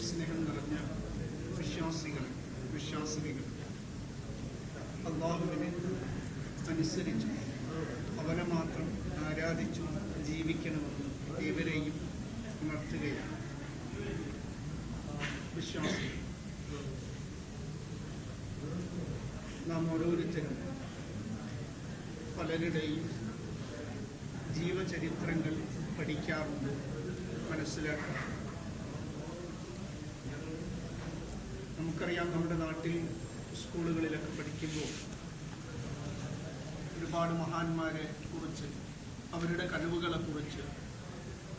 സ്നേഹം നിറഞ്ഞ വിശ്വാസികൾ അള്ളാഹുവിനെ അനുസരിച്ചു അവനെ മാത്രം ആരാധിച്ചു ജീവിക്കണമെന്ന് ഏവരെയും ഉണർത്തുകയാണ്. വിശ്വാസികൾ നാം ഓരോരുത്തരും പലരുടെയും ജീവചരിത്രങ്ങൾ പഠിക്കാറുണ്ട്, മനസ്സിലാക്കാറുണ്ട്. നമുക്കറിയാം, നമ്മുടെ നാട്ടിൽ സ്കൂളുകളിലൊക്കെ പഠിക്കുമ്പോൾ ഒരുപാട് മഹാന്മാരെ കുറിച്ച്, അവരുടെ കഴിവുകളെ കുറിച്ച്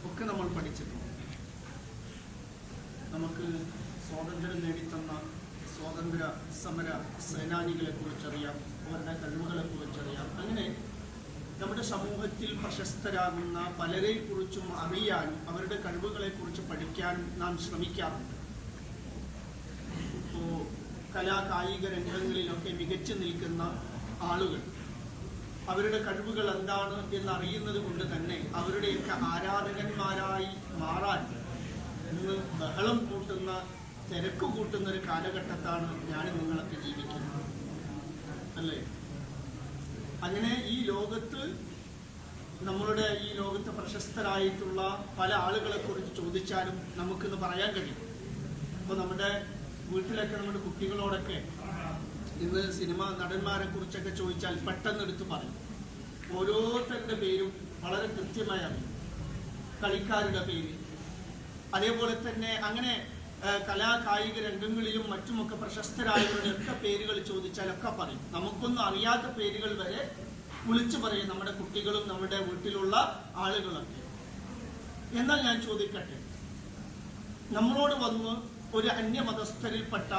ഒക്കെ നമ്മൾ പഠിച്ചിട്ടുണ്ട്. നമുക്ക് സ്വാതന്ത്ര്യം നേടിത്തന്ന സ്വാതന്ത്ര്യ സമര സേനാനികളെ കുറിച്ചറിയാം, അവരുടെ കഴിവുകളെ കുറിച്ചറിയാം. അങ്ങനെ നമ്മുടെ സമൂഹത്തിൽ പ്രശസ്തരാകുന്ന പലരെ കുറിച്ചും അറിയാനും അവരുടെ കഴിവുകളെ കുറിച്ച് പഠിക്കാൻ നാം ശ്രമിക്കാറുണ്ട്. ഇപ്പോൾ കലാകായിക രംഗങ്ങളിലൊക്കെ മികച്ചു നിൽക്കുന്ന ആളുകൾ അവരുടെ കഴിവുകൾ എന്താണ് എന്നറിയുന്നത് കൊണ്ട് തന്നെ അവരുടെയൊക്കെ ആരാധകന്മാരായി മാറാൻ ഇന്ന് ബഹളം കൂട്ടുന്ന, തിരക്ക് കൂട്ടുന്ന ഒരു കാലഘട്ടത്താണ് ഞാനും നിങ്ങളൊക്കെ ജീവിക്കുന്നത്, അല്ലേ? അങ്ങനെ ഈ ലോകത്ത്, നമ്മളുടെ ഈ ലോകത്ത് പ്രശസ്തരായിട്ടുള്ള പല ആളുകളെ കുറിച്ച് ചോദിച്ചാലും നമുക്കിന്ന് പറയാൻ കഴിയും. അപ്പോൾ നമ്മുടെ വീട്ടിലൊക്കെ നമ്മുടെ കുട്ടികളോടൊക്കെ ഇന്ന് സിനിമ നടന്മാരെ കുറിച്ചൊക്കെ ചോദിച്ചാൽ പെട്ടെന്ന് എടുത്ത് പറയും. ഓരോരുത്തരുടെ പേരും വളരെ കൃത്യമായി അറിയും, കളിക്കാരുടെ പേര്. അതേപോലെ തന്നെ അങ്ങനെ കലാകായിക രംഗങ്ങളിലും മറ്റുമൊക്കെ പ്രശസ്തരായവരുടെ ഒക്കെ പേരുകൾ ചോദിച്ചാലൊക്കെ പറയും. നമുക്കൊന്നും അറിയാത്ത പേരുകൾ വരെ വിളിച്ചു പറയും നമ്മുടെ കുട്ടികളും നമ്മുടെ വീട്ടിലുള്ള ആളുകളൊക്കെ. എന്നാൽ ഞാൻ ചോദിക്കട്ടെ, നമ്മളോട് വന്ന് ഒരു അന്യമതസ്ഥരിൽപ്പെട്ട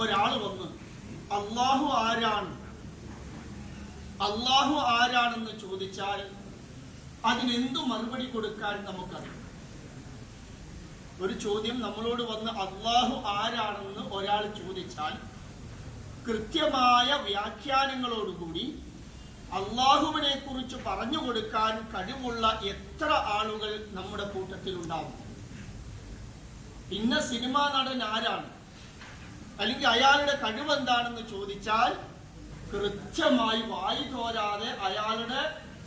ഒരാൾ വന്ന് അള്ളാഹു ആരാണെന്ന് ചോദിച്ചാൽ അതിനെന്തു മറുപടി കൊടുക്കാൻ നമുക്കറിയാം? ഒരു ചോദ്യം നമ്മളോട് വന്ന് അള്ളാഹു ആരാണെന്ന് ഒരാൾ ചോദിച്ചാൽ കൃത്യമായ വ്യാഖ്യാനങ്ങളോടുകൂടി അള്ളാഹുവിനെ കുറിച്ച് പറഞ്ഞു കൊടുക്കാൻ കഴിവുള്ള എത്ര ആളുകൾ നമ്മുടെ കൂട്ടത്തിൽ ഉണ്ടാവും? ഇന്ന സിനിമാ നടൻ ആരാണ്, അല്ലെങ്കിൽ അയാളുടെ കഴിവെന്താണെന്ന് ചോദിച്ചാൽ കൃത്യമായി വായി തോരാതെ അയാളുടെ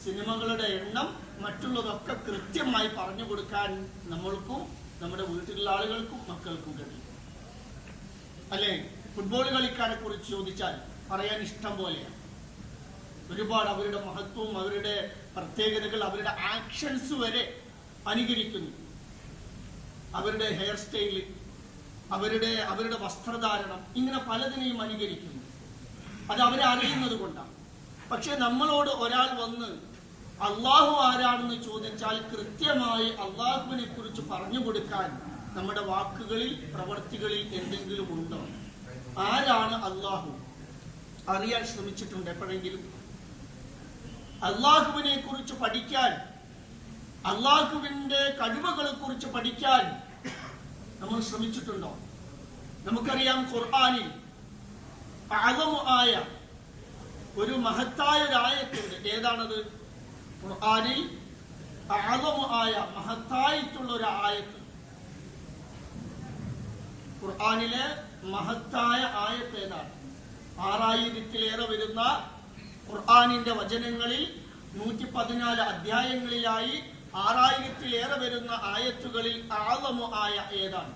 സിനിമകളുടെ എണ്ണം മറ്റുള്ളതൊക്കെ കൃത്യമായി പറഞ്ഞു കൊടുക്കാൻ നമ്മൾക്കും നമ്മുടെ വീട്ടിലുള്ള ആളുകൾക്കും മക്കൾക്കും കഴിയും, അല്ലെ? ഫുട്ബോൾ കളിക്കാരെ കുറിച്ച് ചോദിച്ചാൽ പറയാൻ ഇഷ്ടം പോലെയാണ്. ഒരുപാട് അവരുടെ മഹത്വവും അവരുടെ പ്രത്യേകതകൾ, അവരുടെ ആക്ഷൻസ് വരെ അനുകരിക്കുന്നു. അവരുടെ ഹെയർ സ്റ്റൈല്, അവരുടെ വസ്ത്രധാരണം, ഇങ്ങനെ പലതിനെയും അനുകരിക്കുന്നു. അത് അവരെ അറിയുന്നത് കൊണ്ടാണ്. പക്ഷെ നമ്മളോട് ഒരാൾ വന്ന് അള്ളാഹു ആരാണെന്ന് ചോദിച്ചാൽ കൃത്യമായി അള്ളാഹുവിനെ കുറിച്ച് പറഞ്ഞു കൊടുക്കാൻ നമ്മുടെ വാക്കുകളിൽ, പ്രവർത്തികളിൽ എന്തെങ്കിലും ഉണ്ടോ? ആരാണ് അള്ളാഹു? അറിയാൻ ശ്രമിച്ചിട്ടുണ്ട് എപ്പോഴെങ്കിലും? അള്ളാഹുവിനെ കുറിച്ച് പഠിക്കാൻ, അള്ളാഹുവിന്റെ കഴിവുകളെ കുറിച്ച് പഠിക്കാൻ നമ്മൾ ശ്രമിച്ചിട്ടുണ്ടോ? നമുക്കറിയാം, ഖുർആനിൽ ആയ ഒരു മഹത്തായ ഒരു ആയത്തുണ്ട്. ഏതാണത്? ഖുർആനിൽ ആയ മഹത്തായിട്ടുള്ള ഒരു ആയത്ത്. ഖുർആനിലെ മഹത്തായ ആയത്ത് ഏതാണ്? 6000-ലേറെ വരുന്ന ഖുർആനിന്റെ വചനങ്ങളിൽ 114 അധ്യായങ്ങളിലായി 6000-ലേറെ വരുന്ന ആയത്തുകളിൽ ആയ ഏതാണ്?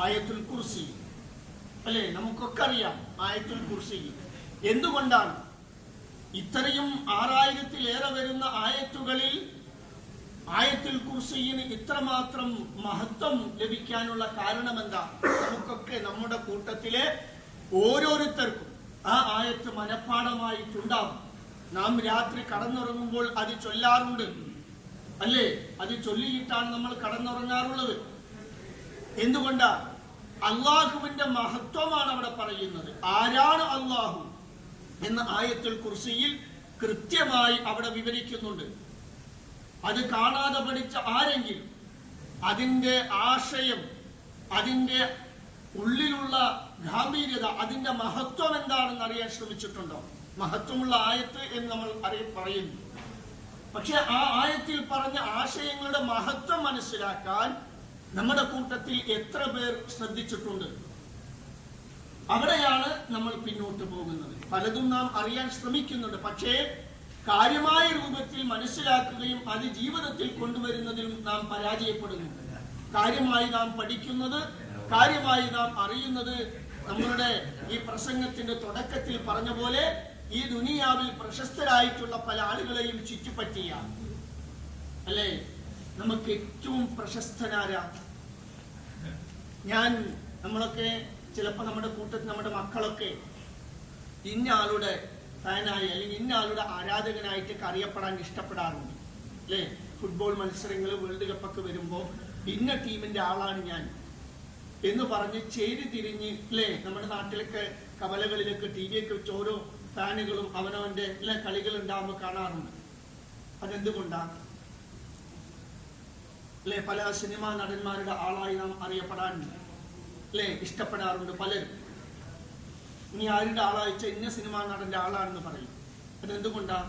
ആയത്തുൽ കുർസി, അല്ലെ? നമുക്കൊക്കെ അറിയാം ആയത്തുൽ കുർസി. എന്തുകൊണ്ടാണ് ഇത്രയും 6000-ലേറെ വരുന്ന ആയത്തുകളിൽ ആയത്തുൽ കുർസിയിന് ഇത്രമാത്രം മഹത്വം ലഭിക്കാനുള്ള കാരണം എന്താ? നമുക്കൊക്കെ നമ്മുടെ കൂട്ടത്തിലെ ഓരോരുത്തർക്കും ആ ആയത്ത് മനഃപ്പാഠമായിട്ടുണ്ടാവും. നാം രാത്രി കടന്നുറങ്ങുമ്പോൾ അത് ചൊല്ലാറുണ്ട്, അല്ലേ? അത് ചൊല്ലിയിട്ടാണ് നമ്മൾ കടന്നുറങ്ങാറുള്ളത്. എന്തുകൊണ്ടാ? അള്ളാഹുവിന്റെ മഹത്വമാണ് അവിടെ പറയുന്നത്. ആരാണ് അള്ളാഹു എന്ന ആയത്തുൽ കുർസിയിൽ കൃത്യമായി അവിടെ വിവരിക്കുന്നുണ്ട്. അത് കാണാതെ പഠിച്ച ആരെങ്കിലും അതിന്റെ ആശയം, അതിന്റെ ഉള്ളിലുള്ള ഗാംഭീര്യത, അതിന്റെ മഹത്വം എന്താണെന്ന് അറിയാൻ ശ്രമിച്ചിട്ടുണ്ടോ? മഹത്വമുള്ള ആയത്ത് എന്ന് നമ്മൾ പറയുന്നു. പക്ഷെ ആ ആയത്തിൽ പറഞ്ഞ ആശയങ്ങളുടെ മഹത്വം മനസ്സിലാക്കാൻ നമ്മുടെ കൂട്ടത്തിൽ എത്ര പേർ ശ്രദ്ധിച്ചിട്ടുണ്ട്? അവിടെയാണ് നമ്മൾ പിന്നോട്ട് പോകുന്നത്. പലതും നാം അറിയാൻ ശ്രമിക്കുന്നുണ്ട്, പക്ഷേ കാര്യമായ രൂപത്തിൽ മനസ്സിലാക്കുകയും അത് ജീവിതത്തിൽ കൊണ്ടുവരുന്നതിലും നാം പരാജയപ്പെടുന്നു. കാര്യമായി നാം പഠിക്കുന്നത്, കാര്യമായി നാം അറിയുന്നത് നമ്മളുടെ ഈ പ്രസംഗത്തിന്റെ തുടക്കത്തിൽ പറഞ്ഞ പോലെ ഈ ദുനിയാവിൽ പ്രശസ്തരായിട്ടുള്ള പല ആളുകളെയും ചുറ്റിപ്പറ്റിയ, അല്ലെ, നമുക്ക് ഏറ്റവും പ്രശസ്തനാരാ? നമ്മളൊക്കെ ചിലപ്പോൾ നമ്മുടെ കൂട്ടത്തിൽ നമ്മുടെ മക്കളൊക്കെ ഇന്ന ആളുടെ ഫാനായി അല്ലെങ്കിൽ ഇന്ന ആളുടെ ആരാധകനായിട്ടൊക്കെ അറിയപ്പെടാൻ ഇഷ്ടപ്പെടാറുണ്ട്, അല്ലെ? ഫുട്ബോൾ മത്സരങ്ങൾ, വേൾഡ് കപ്പൊക്കെ വരുമ്പോൾ ഇന്ന ടീമിന്റെ ആളാണ് ഞാൻ എന്ന് പറഞ്ഞ് ചേരി തിരിഞ്ഞ്, അല്ലെ, നമ്മുടെ നാട്ടിലൊക്കെ കവലകളിലൊക്കെ ടി വി ഒക്കെ വെച്ച് ഓരോ ഫാനുകളും അവനവന്റെ കളികൾ ഉണ്ടാകുമ്പോൾ കാണാറുണ്ട്. അതെന്തുകൊണ്ടാണ്? അല്ലെ, പല സിനിമാ നടന്മാരുടെ ആളായി നാം അറിയപ്പെടാറുണ്ട്, അല്ലെ, ഇഷ്ടപ്പെടാറുണ്ട് പലരും. ഇനി ആരുടെ ആളായിച്ച ഇന്ന സിനിമാ നടന്റെ ആളാണെന്ന് പറയും. അതെന്തുകൊണ്ടാ?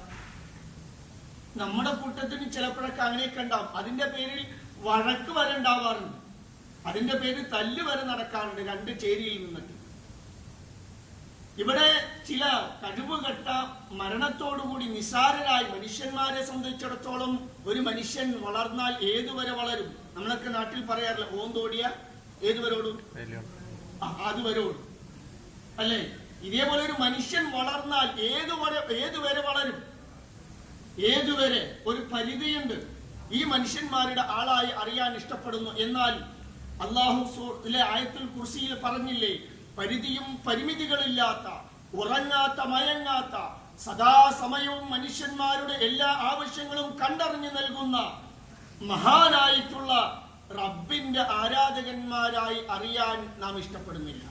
നമ്മുടെ കൂട്ടത്തിന് ചിലപ്പോഴൊക്കെ അങ്ങനെയൊക്കെ ഉണ്ടാവും. അതിന്റെ പേരിൽ വഴക്ക് വരെ ഉണ്ടാവാറുണ്ട്, അതിന്റെ പേരിൽ തല്ല് വരെ നടക്കാറുണ്ട് രണ്ട് ചേരിയിൽ നിന്നിട്ട്. ഇവിടെ ചില കഴിവുകെട്ട മരണത്തോടുകൂടി നിസാരരായി മനുഷ്യന്മാരെ സംബന്ധിച്ചിടത്തോളം ഒരു മനുഷ്യൻ വളർന്നാൽ ഏതുവരെ വളരും? നമ്മളൊക്കെ നാട്ടിൽ പറയാറില്ല, ഓന്തോടിയ ഏതുവരെ ഓടും? അതുവരെ ഓടും, അല്ലെ? ഇതേപോലെ ഒരു മനുഷ്യൻ വളർന്നാൽ ഏതുവരെ വളരും? ഏതുവരെ? ഒരു പരിധിയുണ്ട്. ഈ മനുഷ്യന്മാരുടെ ആളായി അറിയാൻ ഇഷ്ടപ്പെടുന്നു. എന്നാൽ അല്ലാഹു ആയത്തുൽ കുർസിയിൽ പറഞ്ഞില്ലേ, പരിധിയും പരിമിതികളില്ലാത്ത, ഉറങ്ങാത്ത മയങ്ങാത്ത, സദാസമയവും മനുഷ്യന്മാരുടെ എല്ലാ ആവശ്യങ്ങളും കണ്ടറിഞ്ഞു നൽകുന്ന മഹാനായിട്ടുള്ള റബ്ബിന്റെ ആരാധകന്മാരായി അറിയാൻ നാം ഇഷ്ടപ്പെടുന്നില്ല.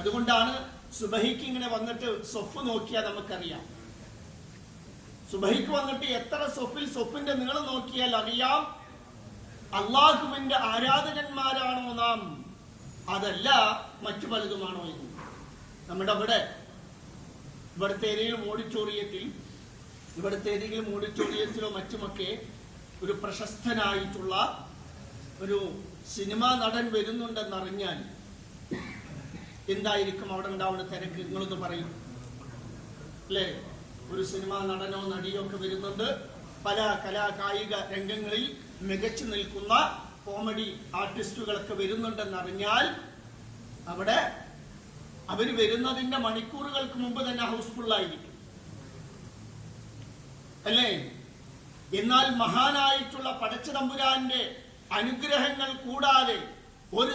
അതുകൊണ്ടാണ് സുബഹിക്ക് ഇങ്ങനെ വന്നിട്ട് സൊഫ് നോക്കിയാൽ നമുക്കറിയാം. സുബഹിക്ക് വന്നിട്ട് എത്ര സൊഫിന്റെ നീളം നോക്കിയാൽ അറിയാം അള്ളാഹുവിന്റെ ആരാധകന്മാരാണോ നാം, അതല്ല മറ്റു പലതുമാണോ എന്ന്. നമ്മുടെ ഇവിടുത്തെ ഏതെങ്കിലും ഓഡിറ്റോറിയത്തിലോ മറ്റുമൊക്കെ ഒരു പ്രശസ്തനായിട്ടുള്ള ഒരു സിനിമാ നടൻ വരുന്നുണ്ടെന്നറിഞ്ഞാൽ എന്തായിരിക്കും അവിടെ ഉണ്ടാവുന്ന തിരക്ക്? നിങ്ങളൊന്ന് പറയും, അല്ലെ? ഒരു സിനിമാ നടനോ നടിയോ ഒക്കെ വരുന്നുണ്ട്, പല കായിക രംഗങ്ങളിൽ മികച്ചു നിൽക്കുന്ന കോമഡി ആർട്ടിസ്റ്റുകളൊക്കെ വരുന്നുണ്ടെന്നറിഞ്ഞാൽ അവിടെ അവര് വരുന്നതിന്റെ മണിക്കൂറുകൾക്ക് മുമ്പ് തന്നെ ഹൗസ്ഫുള്ളായിരിക്കും, അല്ലേ? എന്നാൽ മഹാനായിട്ടുള്ള പടച്ചതമ്പുരാന്റെ അനുഗ്രഹങ്ങൾ കൂടാതെ ഒരു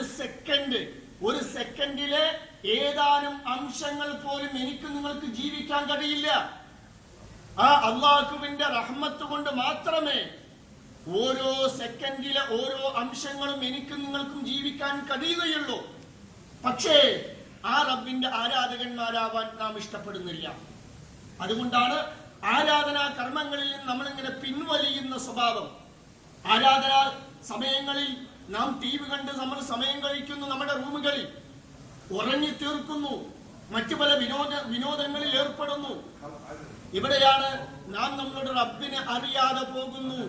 സെക്കൻഡിലെ ഏതാനും അംശങ്ങൾ പോലും എനിക്ക് നിങ്ങൾക്ക് ജീവിക്കാൻ കഴിയില്ല. ആ അള്ളാഹുവിന്റെ റഹ്മത്ത് കൊണ്ട് മാത്രമേ ഓരോ സെക്കൻഡിലെ ഓരോ അംശങ്ങളും എനിക്കും നിങ്ങൾക്കും ജീവിക്കാൻ കഴിയുകയുള്ളൂ. പക്ഷേ ആ റബ്ബിന്റെ ആരാധകന്മാരാവാൻ നാം ഇഷ്ടപ്പെടുന്നില്ല. അതുകൊണ്ടാണ് ആരാധനാ കർമ്മങ്ങളിൽ നിന്ന് നമ്മളിങ്ങനെ പിൻവലിയുന്ന സ്വഭാവം. ആരാധനാ സമയങ്ങളിൽ നാം ടി വി കണ്ട് നമ്മൾ സമയം കഴിക്കുന്നു, നമ്മുടെ റൂമുകളിൽ ഉറങ്ങി തീർക്കുന്നു, മറ്റു പല വിനോദങ്ങളിൽ ഏർപ്പെടുന്നു. ഇവിടെയാണ് നാം നമ്മളുടെ റബ്ബിനെ അറിയാതെ പോകുന്നു.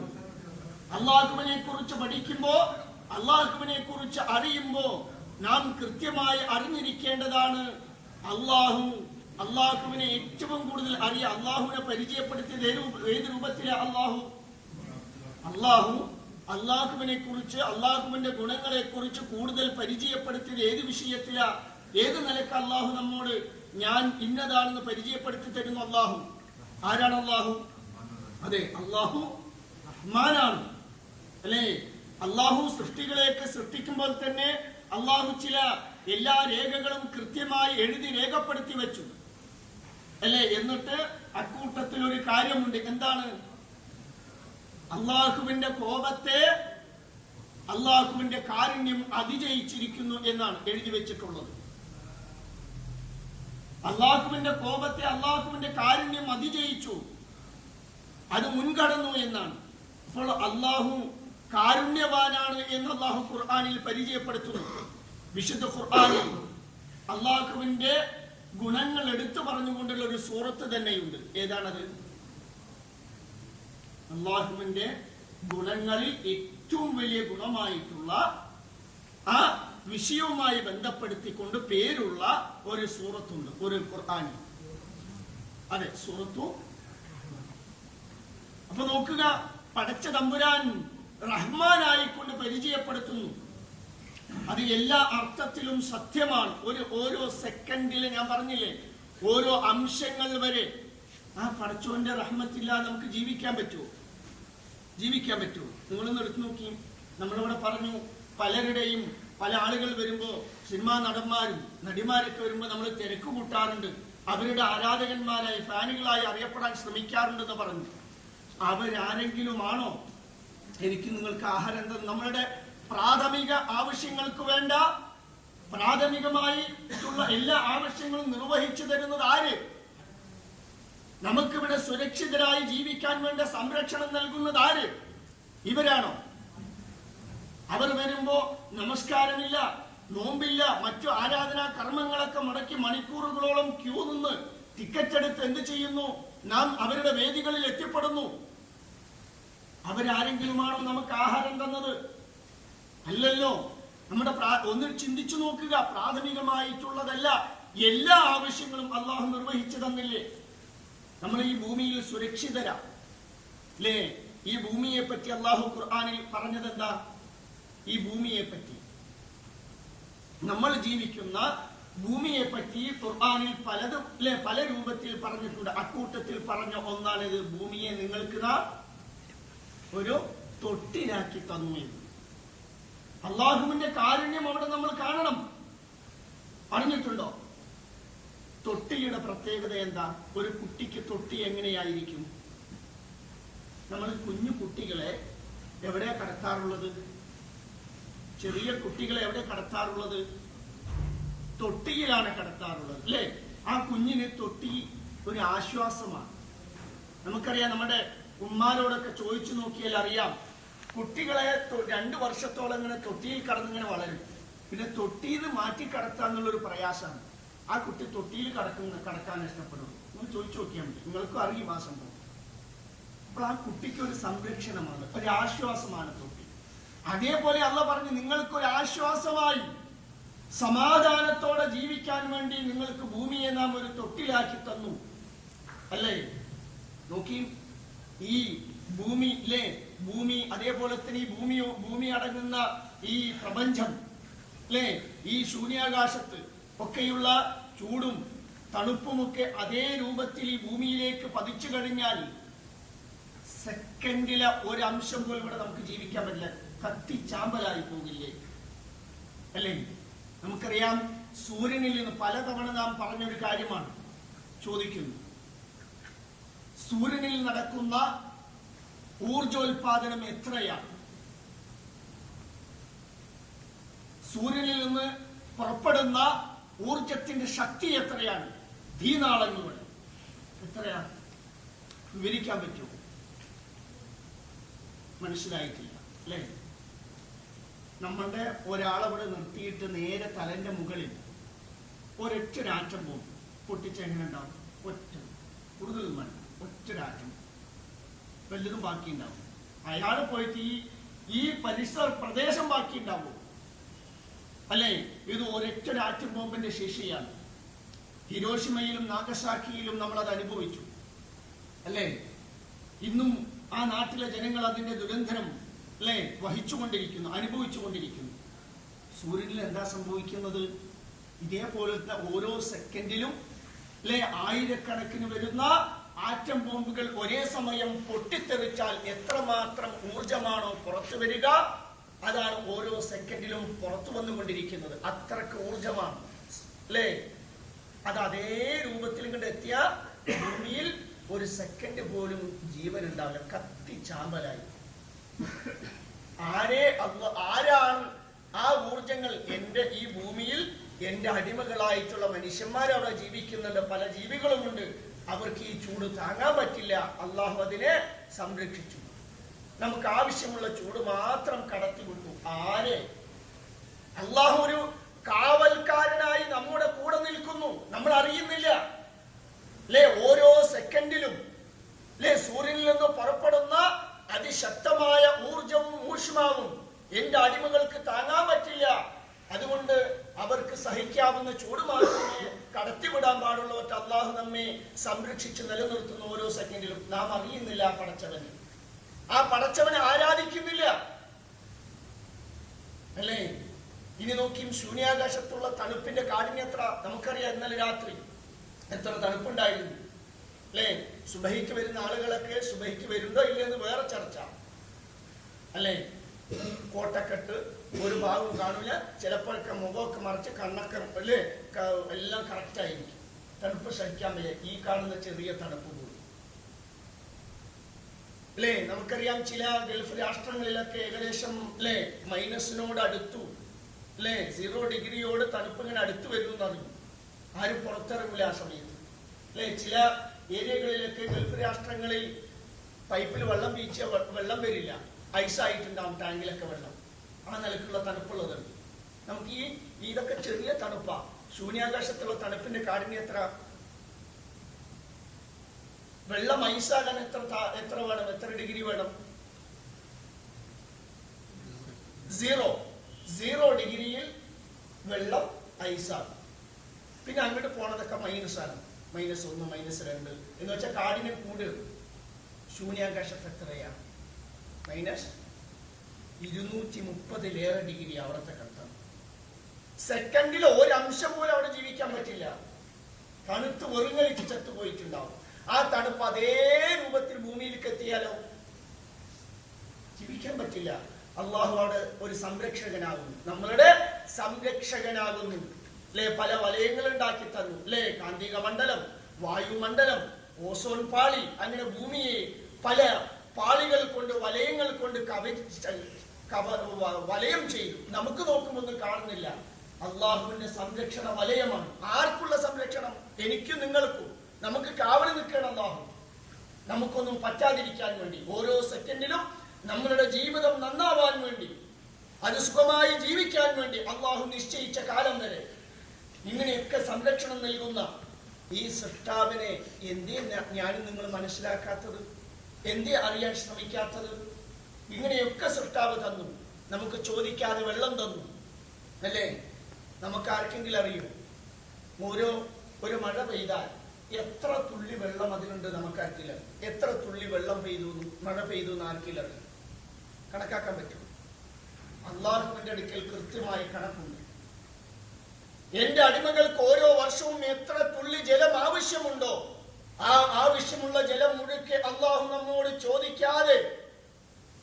അള്ളാഹുവിനെ കുറിച്ച് പഠിക്കുമ്പോ, അള്ളാഹുവിനെ കുറിച്ച് അറിയുമ്പോ നാം കൃത്യമായി അറിഞ്ഞിരിക്കേണ്ടതാണ് അള്ളാഹുവിനെ ഏറ്റവും കൂടുതൽ അറിയാം. അള്ളാഹുവിനെ പരിചയപ്പെടുത്തിയത് ഏത് രൂപത്തിലെ? അള്ളാഹുവിനെ കുറിച്ച്, അള്ളാഹുവിന്റെ ഗുണങ്ങളെ കുറിച്ച് കൂടുതൽ പരിചയപ്പെടുത്തിയത് ഏത് വിഷയത്തിലാ? ഏത് നിലക്ക് അള്ളാഹു നമ്മോട് ഞാൻ ഇന്നതാണെന്ന് പരിചയപ്പെടുത്തി തരുന്നു? ആരാണ് അള്ളാഹു? അതെ, അള്ളാഹു റഹ്മാനാണ്, അല്ലേ? അള്ളാഹു സൃഷ്ടികളെയൊക്കെ സൃഷ്ടിക്കുമ്പോൾ തന്നെ അള്ളാഹു ചില എല്ലാ രേഖകളും കൃത്യമായി എഴുതി രേഖപ്പെടുത്തി വെച്ചു, അല്ലേ? എന്നിട്ട് അക്കൂട്ടത്തിൽ ഒരു കാര്യമുണ്ട്. എന്താണ്? അള്ളാഹുവിന്റെ കോപത്തെ അള്ളാഹുവിന്റെ കാരുണ്യം അതിജയിച്ചിരിക്കുന്നു എന്നാണ് എഴുതി വെച്ചിട്ടുള്ളത്. അള്ളാഹുവിന്റെ കോപത്തെ അള്ളാഹുവിന്റെ കാരുണ്യം അതിജയിച്ചു, അത് മുൻകടന്നു എന്നാണ്. അപ്പോൾ അള്ളാഹു കാരുണ്യവാനാണ് എന്ന് അള്ളാഹു ഖുർആനിൽ പരിചയപ്പെടുത്തുന്നു. വിശുദ്ധ ഖുർആനിൽ അള്ളാഹുവിന്റെ ഗുണങ്ങൾ എടുത്തു പറഞ്ഞുകൊണ്ടുള്ള ഒരു സൂറത്ത് തന്നെയുണ്ട്. ഏതാണത്? അള്ളാഹുവിന്റെ ഗുണങ്ങളിൽ ഏറ്റവും വലിയ ഗുണമായിട്ടുള്ള ആ വിഷയവുമായി ബന്ധപ്പെടുത്തിക്കൊണ്ട് പേരുള്ള ഒരു സൂറത്തുണ്ട്, ഒരു ഖുർആനിൽ. അതെ, സൂറത്തു. അപ്പൊ നോക്കുക, പടച്ച തമ്പുരാൻ റഹ്മാനായിക്കൊണ്ട് പരിചയപ്പെടുത്തുന്നു. അത് എല്ലാ അർത്ഥത്തിലും സത്യമാണ്. ഓരോ സെക്കൻഡിൽ ഞാൻ പറഞ്ഞില്ലേ, ഓരോ അംശങ്ങൾ വരെ ആ പടച്ചോന്റെ റഹ്മത്തില്ലാതെ നമുക്ക് ജീവിക്കാൻ പറ്റുമോ? ജീവിക്കാൻ പറ്റുമോ? നിങ്ങളൊന്ന് എടുത്തു നോക്കി. നമ്മളിവിടെ പറഞ്ഞു, പലരുടെയും പല ആളുകൾ വരുമ്പോ, സിനിമാ നടന്മാരും നടിമാരൊക്കെ വരുമ്പോ നമ്മൾ തിരക്ക് കൂട്ടാറുണ്ട്. അവരുടെ ആരാധകന്മാരായി, ഫാനുകളായി അറിയപ്പെടാൻ ശ്രമിക്കാറുണ്ടെന്ന് പറഞ്ഞു. അവരാരെങ്കിലുമാണോ എനിക്ക് നിങ്ങൾക്ക് ആഹാരം എന്താ? നമ്മളുടെ പ്രാഥമിക ആവശ്യങ്ങൾക്ക് വേണ്ട പ്രാഥമികമായിട്ടുള്ള എല്ലാ ആവശ്യങ്ങളും നിർവഹിച്ചു തരുന്നത് ആര്? നമുക്കിവിടെ സുരക്ഷിതരായി ജീവിക്കാൻ വേണ്ട സംരക്ഷണം നൽകുന്നത് ആര്? ഇവരാണോ? അവർ വരുമ്പോ നമസ്കാരമില്ല, നോമ്പില്ല, മറ്റു ആരാധനാ കർമ്മങ്ങളൊക്കെ മുടക്കി മണിക്കൂറുകളോളം ക്യൂ നിന്ന് ടിക്കറ്റ് എടുത്ത് എന്ത് ചെയ്യുന്നു? നാം അവരുടെ വേദികളിൽ എത്തിപ്പെടുന്നു. അവരാരെങ്കിലുമാണോ നമുക്ക് ആഹാരം തന്നത്? അല്ലല്ലോ. നമ്മുടെ ഒന്ന് ചിന്തിച്ചു നോക്കുക. പ്രാഥമികമായിട്ടുള്ളതല്ല, എല്ലാ ആവശ്യങ്ങളും അള്ളാഹു നിർവഹിച്ചു തന്നില്ലേ? നമ്മൾ ഈ ഭൂമിയിൽ സുരക്ഷിതരാ അല്ലേ? ഈ ഭൂമിയെ പറ്റി അള്ളാഹു ഖുർആനിൽ പറഞ്ഞത് എന്താ? ഈ ഭൂമിയെ പറ്റി, നമ്മൾ ജീവിക്കുന്ന ഭൂമിയെ പറ്റി ഖുർആനിൽ പലതും അല്ലെ പല രൂപത്തിൽ പറഞ്ഞിട്ടുണ്ട്. അക്കൂട്ടത്തിൽ പറഞ്ഞ ഒന്നാണിത്, ഭൂമിയെ നിങ്ങൾക്ക് ഒരു തൊട്ടിലാക്കി തന്നു എന്ന്. അള്ളാഹുവിന്റെ കാരുണ്യം അവിടെ നമ്മൾ കാണണം. പറഞ്ഞിട്ടുണ്ടോ? തൊട്ടിയുടെ പ്രത്യേകത എന്താ? ഒരു കുട്ടിക്ക് തൊട്ടി എങ്ങനെയായിരിക്കും? നമ്മൾ കുഞ്ഞു കുട്ടികളെ എവിടെയാ കടത്താറുള്ളത്? ചെറിയ കുട്ടികളെ എവിടെ കടത്താറുള്ളത്? തൊട്ടിയിലാണ് കടത്താറുള്ളത് അല്ലേ? ആ കുഞ്ഞിന് തൊട്ടി ഒരു ആശ്വാസമാണ്. നമുക്കറിയാം, നമ്മുടെ ഉമ്മാരോടൊക്കെ ചോദിച്ചു നോക്കിയാൽ അറിയാം, കുട്ടികളെ 2 വർഷത്തോളം ഇങ്ങനെ തൊട്ടിയിൽ കടന്നിങ്ങനെ വളരും. പിന്നെ തൊട്ടിയിൽ മാറ്റി കടത്താന്നുള്ളൊരു പ്രയാസമാണ്. ആ കുട്ടി തൊട്ടിയിൽ കടക്കാൻ ഇഷ്ടപ്പെടും. നിങ്ങൾ ചോദിച്ചു നോക്കിയാൽ മതി, നിങ്ങൾക്കും അറിയും ആ സംഭവം. അപ്പോൾ ആ കുട്ടിക്ക് ഒരു സംരക്ഷണമാണ്, ഒരു ആശ്വാസമാണ് തൊട്ടി. അതേപോലെ അള്ളാഹ് പറഞ്ഞു, നിങ്ങൾക്കൊരു ആശ്വാസമായി സമാധാനത്തോടെ ജീവിക്കാൻ വേണ്ടി നിങ്ങൾക്ക് ഭൂമിയെ നാം ഒരു തൊട്ടിലാക്കി തന്നു അല്ലേ? നോക്കി, ഈ ഭൂമിയിലെ ഭൂമി, അതേപോലെ തന്നെ ഈ ഭൂമി അടങ്ങുന്ന ഈ പ്രപഞ്ചം അല്ലേ, ഈ ശൂന്യാകാശത്ത് ഒക്കെയുള്ള ചൂടും തണുപ്പുമൊക്കെ അതേ രൂപത്തിൽ ഈ ഭൂമിയിലേക്ക് പതിച്ചു കഴിഞ്ഞാൽ സെക്കൻഡിലെ ഒരു അംശം പോലും ഇവിടെ നമുക്ക് ജീവിക്കാൻ പറ്റില്ല, കത്തിച്ചാമ്പലായി പോകില്ലേ അല്ലേ? നമുക്കറിയാം, സൂര്യനിൽ നിന്ന് പലതവണ നാം പറഞ്ഞൊരു കാര്യമാണ് ചോദിക്കുന്നു. സൂര്യനിൽ നടക്കുന്ന ഊർജോൽപാദനം എത്രയാണ്? സൂര്യനിൽ നിന്ന് പുറപ്പെടുന്ന ഊർജത്തിന്റെ ശക്തി എത്രയാണ്? തീനാളങ്ങളുടെ എത്രയാണ്? വിവരിക്കാൻ പറ്റുമോ? മനസ്സിലായിട്ടില്ല അല്ലേ? നമ്മളുടെ ഒരാളവിടെ നിർത്തിയിട്ട് നേരെ തലന്റെ മുകളിൽ ഒരൊറ്റൊരാറ്റം പോകും, പൊട്ടിച്ചെങ്ങനെ ഉണ്ടാവും? കൂടുതൽ വേണ്ട, ഒറ്റൊരാറ്റം, വല്ലതും ബാക്കി ഉണ്ടാവും. അയാൾ പോയിട്ട് ഈ പരിസര പ്രദേശം ബാക്കി ഉണ്ടാവും അല്ലേ? ഇത് ഒരൊറ്റൊരാറ്റം ബോംബിന്റെ ശേഷിയാണ്. ഹിരോഷിമയിലും നാഗസാക്കിയിലും നമ്മൾ അത് അനുഭവിച്ചു അല്ലേ? ഇന്നും ആ നാട്ടിലെ ജനങ്ങൾ അതിന്റെ ദുരന്തരം അല്ലെ വഹിച്ചുകൊണ്ടിരിക്കുന്നു, അനുഭവിച്ചുകൊണ്ടിരിക്കുന്നു. സൂര്യനിൽ എന്താ സംഭവിക്കുന്നത്? ഇതേപോലത്തെ ഓരോ സെക്കൻഡിലും അല്ലെ ആയിരക്കണക്കിന് വരുന്ന ആറ്റം ബോംബുകൾ ഒരേ സമയം പൊട്ടിത്തെറിച്ചാൽ എത്രമാത്രം ഊർജമാണോ പുറത്തു വരിക, അതാണ് ഓരോ സെക്കൻഡിലും പുറത്തു വന്നുകൊണ്ടിരിക്കുന്നത്. അത്രക്ക് ഊർജമാണ് അല്ലേ? അത് അതേ രൂപത്തിൽ ഇങ്ങോട്ട് എത്തിയ ഭൂമിയിൽ ഒരു സെക്കൻഡ് പോലും ജീവൻ ഉണ്ടാവില്ല, കത്തി ചാമ്പലായി. ആരാണ് ആ ഊർജങ്ങൾ? എന്റെ ഈ ഭൂമിയിൽ എന്റെ അടിമകളായിട്ടുള്ള മനുഷ്യന്മാർ അവിടെ ജീവിക്കുന്നുണ്ട്, പല ജീവികളുമുണ്ട്. അവർക്ക് ഈ ചൂട് താങ്ങാൻ പറ്റില്ല. അള്ളാഹു അതിനെ സംരക്ഷിച്ചു. നമുക്ക് ആവശ്യമുള്ള ചൂട് മാത്രം കടത്തിവിട്ടു. ആരെ? അള്ളാഹു ഒരു കാവൽക്കാരനായി നമ്മുടെ കൂടെ നിൽക്കുന്നു, നമ്മൾ അറിയുന്നില്ല അല്ലെ? ഓരോ സെക്കൻഡിലും അല്ലെ സൂര്യനിൽ നിന്ന് പുറപ്പെടുന്ന അതിശക്തമായ ഊർജവും ഊഷ്മാവും എന്റെ അടിമകൾക്ക് താങ്ങാൻ പറ്റില്ല. അതുകൊണ്ട് അവർക്ക് സഹിക്കാവുന്ന ചൂട് മാത്രമേ കടത്തിവിടാൻ പാടുള്ളൂ. അള്ളാഹു നമ്മെ സംരക്ഷിച്ച് നിലനിർത്തുന്ന ഓരോ സെക്കൻഡിലും നാം അറിയുന്നില്ല പടച്ചവനെ. ആ പടച്ചവനെ ആരാധിക്കുന്നില്ല അല്ലേ? ഇനി നോക്കിയും ശൂന്യാകാശത്തുള്ള തണുപ്പിന്റെ കാഠിന്യം എത്ര നമുക്കറിയാം. ഇന്നലെ രാത്രി എത്ര തണുപ്പുണ്ടായിരുന്നു അല്ലേ? സുബഹിക്ക് വരുന്ന ആളുകളൊക്കെ സുബഹിക്ക് വരുന്നോ ഇല്ലെന്ന് വേറെ ചർച്ച അല്ലേ? കോട്ടക്കെട്ട് ഒരു ഭാഗവും കാണൂല, ചിലപ്പോഴൊക്കെ മുഖമൊക്കെ മറിച്ച് കണ്ണൊക്കെ അല്ലേ എല്ലാം കറക്റ്റ് ആയിരിക്കും. തണുപ്പ് സഹിക്കാൻ വയ്യ. ഈ കാണുന്ന ചെറിയ തണുപ്പ് പോലും അല്ലേ? നമുക്കറിയാം ചില ഗൾഫ് രാഷ്ട്രങ്ങളിലൊക്കെ ഏകദേശം അല്ലേ മൈനസിനോട് അടുത്തു അല്ലേ, 0 ഡിഗ്രിയോട് തണുപ്പ് ഇങ്ങനെ അടുത്ത് വരുമെന്ന് അറിയും. ആരും പുറത്തിറങ്ങില്ല ആ സമയത്ത് അല്ലേ? ചില ഏരിയകളിലൊക്കെ ഗൾഫ് രാഷ്ട്രങ്ങളിൽ പൈപ്പിൽ വെള്ളം വീഴ്ച വെള്ളം വരില്ല, ഐസായിട്ടുണ്ടാവും ടാങ്കിലൊക്കെ വെള്ളം. ആ നിലക്കുള്ള തണുപ്പുള്ളതുണ്ട്. നമുക്ക് ഇതൊക്കെ ചെറിയ തണുപ്പാ. ശൂന്യാകാശത്തുള്ള തണുപ്പിന്റെ കാഠിന്യം എത്ര? വെള്ളം ഐസാകാൻ എത്ര വേണം? എത്ര ഡിഗ്രി വേണം? 0 ഡിഗ്രിയിൽ വെള്ളം ഐസാകും. പിന്നെ അങ്ങോട്ട് പോണതൊക്കെ മൈനസാണ്. -1, -2 എന്ന് വെച്ചാൽ കാഠിന്യം കൂടുതൽ. ശൂന്യാകാശത്ത് എത്രയാണ്? -230 ഡിഗ്രി അവിടത്തെ കണ്ടം. സെക്കൻഡിൽ ഒരംശം പോലും അവിടെ ജീവിക്കാൻ പറ്റില്ല. തണുത്ത് വെറുങ്ങലിച്ച് ചത്തുപോയിട്ടുണ്ടാവും. ആ തണുപ്പ് അതേ രൂപത്തിൽ ഭൂമിയിലേക്ക് എത്തിയാലോ ജീവിക്കാൻ പറ്റില്ല. അള്ളാഹു അവിടെ ഒരു സംരക്ഷകനാകുന്നു, നമ്മളുടെ സംരക്ഷകനാകുന്നു അല്ലെ? പല വലയങ്ങൾ ഉണ്ടാക്കി തന്നു അല്ലെ? കാന്തിക മണ്ഡലം, വായുമണ്ഡലം, ഓസോൺ പാളി, അങ്ങനെ ഭൂമിയെ പല പാളികൾ കൊണ്ട് വലയങ്ങൾ കൊണ്ട് വലയം ചെയ്തു. നമുക്ക് നോക്കുമൊന്നും കാണുന്നില്ല. അള്ളാഹുവിന്റെ സംരക്ഷണ വലയമാണ്. ആർക്കുള്ള സംരക്ഷണം? എനിക്കും നിങ്ങൾക്കും. നമുക്ക് കാവല് നിൽക്കണം അള്ളാഹു, നമുക്കൊന്നും പറ്റാതിരിക്കാൻ വേണ്ടി. ഓരോ സെക്കൻഡിലും നമ്മളുടെ ജീവിതം നന്നാവാൻ വേണ്ടി, അത് സുഖമായി ജീവിക്കാൻ വേണ്ടി അള്ളാഹു നിശ്ചയിച്ച കാലം വരെ ഇങ്ങനെയൊക്കെ സംരക്ഷണം നൽകുന്ന ഈ സൃഷ്ടാവിനെ എന്തേ ഞാനും നിങ്ങൾ മനസ്സിലാക്കാത്തത്? എന്തേ അറിയാൻ ശ്രമിക്കാത്തത്? ഇങ്ങനെയൊക്കെ സൃഷ്ടാവ് തന്നു, നമുക്ക് ചോദിക്കാതെ വെള്ളം തന്നു അല്ലേ? നമുക്ക് ആർക്കെങ്കിലും അറിയും ഒരു മഴ പെയ്താൽ എത്ര തുള്ളി വെള്ളം അതിലുണ്ട്? നമുക്കാർക്കില്ല. എത്ര തുള്ളി വെള്ളം പെയ്തു, മഴ പെയ്തു എന്ന് ആർക്കില്ല അറിയും? കണക്കാക്കാൻ പറ്റും? അള്ളാഹുവിന്റെ അടുക്കൽ കൃത്യമായി കണക്കുണ്ട്. എന്റെ അടിമകൾക്ക് ഓരോ വർഷവും എത്ര തുള്ളി ജലം ആവശ്യമുണ്ടോ ആ ആവശ്യമുള്ള ജലം മുഴുക്കെ അള്ളാഹു നമ്മോട് ചോദിക്കാതെ